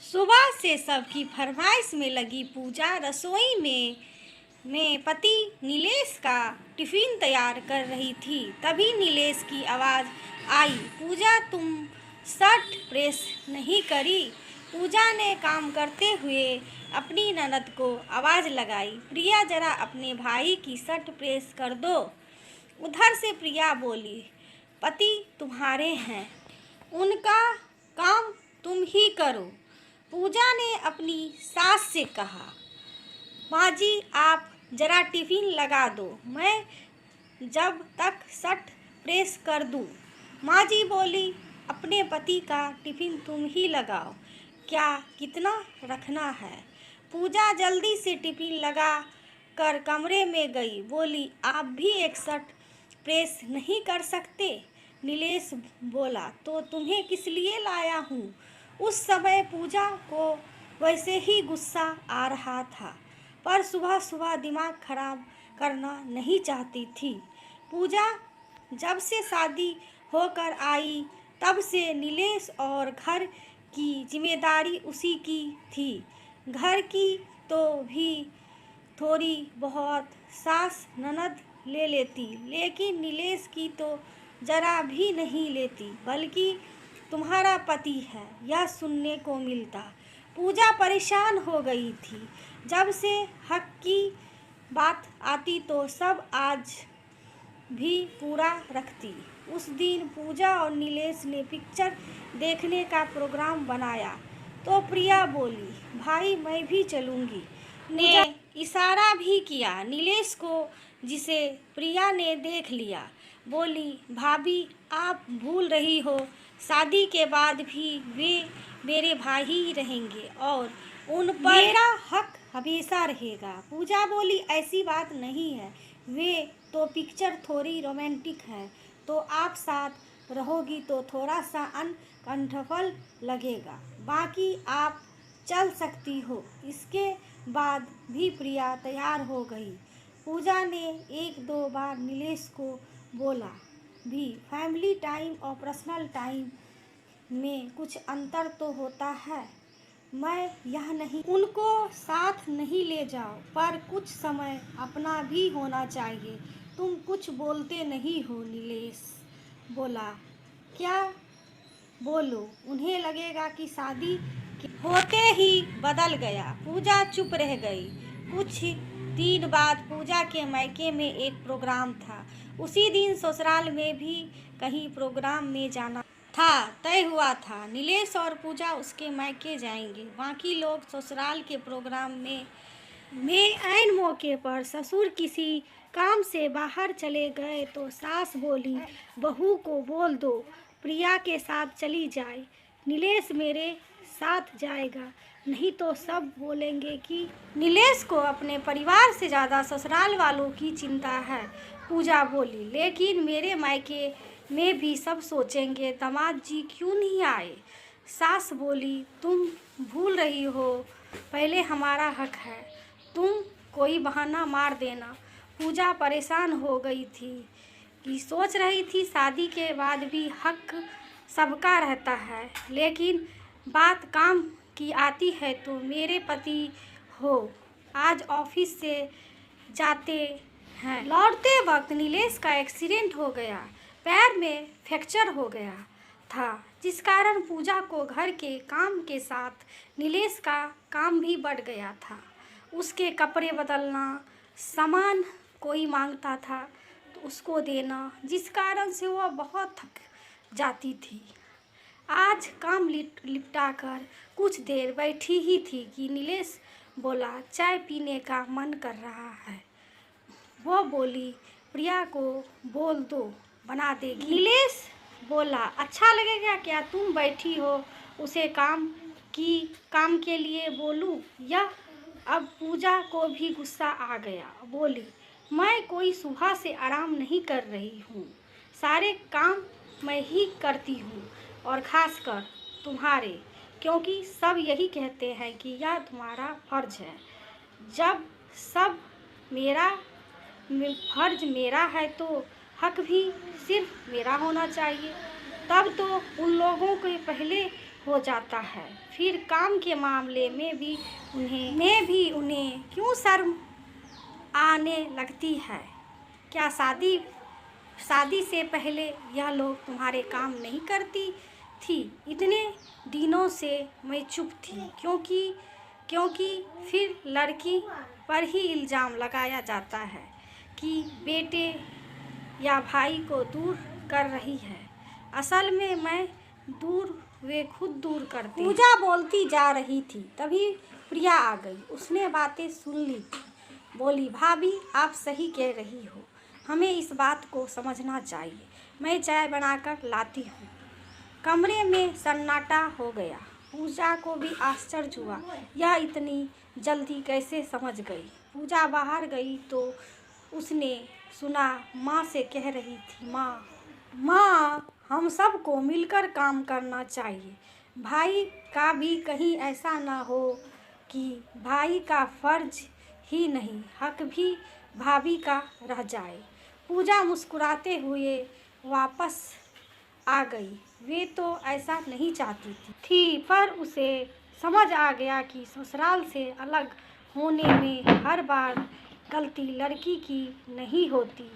सुबह से सबकी फरमाइश में लगी पूजा रसोई में पति नीलेश का टिफिन तैयार कर रही थी। तभी नीलेश की आवाज़ आई, पूजा तुम शर्ट प्रेस नहीं करी। पूजा ने काम करते हुए अपनी ननद को आवाज़ लगाई, प्रिया जरा अपने भाई की शर्ट प्रेस कर दो। उधर से प्रिया बोली, पति तुम्हारे हैं, उनका काम तुम ही करो। पूजा ने अपनी सास से कहा, माँ जी आप जरा टिफिन लगा दो, मैं जब तक शर्ट प्रेस कर दूँ। माँ जी बोली, अपने पति का टिफिन तुम ही लगाओ, क्या कितना रखना है। पूजा जल्दी से टिफिन लगा कर कमरे में गई, बोली, आप भी एक शर्ट प्रेस नहीं कर सकते। नीलेश बोला, तो तुम्हें किस लिए लाया हूँ। उस समय पूजा को वैसे ही गुस्सा आ रहा था, पर सुबह सुबह दिमाग खराब करना नहीं चाहती थी। पूजा जब से शादी होकर आई तब से नीलेश और घर की जिम्मेदारी उसी की थी। घर की तो भी थोड़ी बहुत सास ननद ले लेती, लेकिन नीलेश की तो जरा भी नहीं लेती, बल्कि तुम्हारा पति है यह सुनने को मिलता। पूजा परेशान हो गई थी। जब से हक की बात आती तो सब आज भी पूरा रखती। उस दिन पूजा और नीलेश ने पिक्चर देखने का प्रोग्राम बनाया तो प्रिया बोली, भाई मैं भी चलूँगी। ने इशारा भी किया नीलेश को, जिसे प्रिया ने देख लिया। बोली, भाभी आप भूल रही हो, शादी के बाद भी वे मेरे भाई ही रहेंगे और उन पर मेरा हक हमेशा रहेगा। पूजा बोली, ऐसी बात नहीं है, वे तो पिक्चर थोड़ी रोमांटिक है, तो आप साथ रहोगी तो थोड़ा सा अनकंफर्टेबल लगेगा, बाकी आप चल सकती हो। इसके बाद भी प्रिया तैयार हो गई। पूजा ने एक दो बार नीलेश को बोला भी, फैमिली टाइम और पर्सनल टाइम में कुछ अंतर तो होता है, मैं यह नहीं उनको साथ नहीं ले जाओ, पर कुछ समय अपना भी होना चाहिए। तुम कुछ बोलते नहीं हो। नीलेश बोला, क्या बोलो, उन्हें लगेगा कि शादी होते ही बदल गया। पूजा चुप रह गई। कुछ दिन बाद पूजा के मायके में एक प्रोग्राम था। उसी दिन ससुराल में भी कहीं प्रोग्राम में जाना था तय हुआ था। नीलेश और पूजा उसके मायके जाएंगे, बाकी लोग ससुराल के प्रोग्राम में ऐन मौके पर ससुर किसी काम से बाहर चले गए तो सास बोली, बहू को बोल दो प्रिया के साथ चली जाए, नीलेश मेरे साथ जाएगा, नहीं तो सब बोलेंगे कि नीलेश को अपने परिवार से ज़्यादा ससुराल वालों की चिंता है। पूजा बोली, लेकिन मेरे मायके में भी सब सोचेंगे दामाद जी क्यों नहीं आए। सास बोली, तुम भूल रही हो, पहले हमारा हक है, तुम कोई बहाना मार देना। पूजा परेशान हो गई थी कि सोच रही थी शादी के बाद भी हक सबका रहता है, लेकिन बात काम की आती है तो मेरे पति हो आज ऑफिस से जाते हैं, लौटते वक्त नीलेश का एक्सीडेंट हो गया, पैर में फ्रैक्चर हो गया था, जिस कारण पूजा को घर के काम के साथ नीलेश का काम भी बढ़ गया था। उसके कपड़े बदलना, सामान कोई मांगता था तो उसको देना, जिस कारण से वह बहुत थक जाती थी। आज काम निपटा कर कुछ देर बैठी ही थी कि नीलेश बोला, चाय पीने का मन कर रहा है। वो बोली, प्रिया को बोल दो बना देगी। नीलेश बोला, अच्छा लगेगा क्या, तुम बैठी हो, उसे काम के लिए बोलूं या। अब पूजा को भी गुस्सा आ गया, बोली, मैं कोई सुबह से आराम नहीं कर रही हूँ, सारे काम मैं ही करती हूँ और खासकर तुम्हारे, क्योंकि सब यही कहते हैं कि यह तुम्हारा फर्ज है। जब सब मेरा फर्ज मेरा है तो हक भी सिर्फ मेरा होना चाहिए। तब तो उन लोगों के पहले हो जाता है। फिर काम के मामले में भी उन्हें क्यों शर्म आने लगती है? क्या शादी से पहले यह लोग तुम्हारे काम नहीं करती थी? इतने दिनों से मैं चुप थी क्योंकि फिर लड़की पर ही इल्ज़ाम लगाया जाता है कि बेटे या भाई को दूर कर रही है। असल में मैं दूर वे खुद दूर करते। पूजा बोलती जा रही थी, तभी प्रिया आ गई। उसने बातें सुन ली, बोली, भाभी आप सही कह रही हो, हमें इस बात को समझना चाहिए। मैं चाय बनाकर लाती हूँ। कमरे में सन्नाटा हो गया। पूजा को भी आश्चर्य हुआ, यह इतनी जल्दी कैसे समझ गई। पूजा बाहर गई तो उसने सुना माँ से कह रही थी, माँ हम सबको मिलकर काम करना चाहिए। भाई का भी कहीं ऐसा ना हो कि भाई का फर्ज ही नहीं, हक भी भाभी का रह जाए। पूजा मुस्कुराते हुए वापस आ गई। वे तो ऐसा नहीं चाहती थी, पर उसे समझ आ गया कि ससुराल से अलग होने में हर बार गलती लड़की की नहीं होती,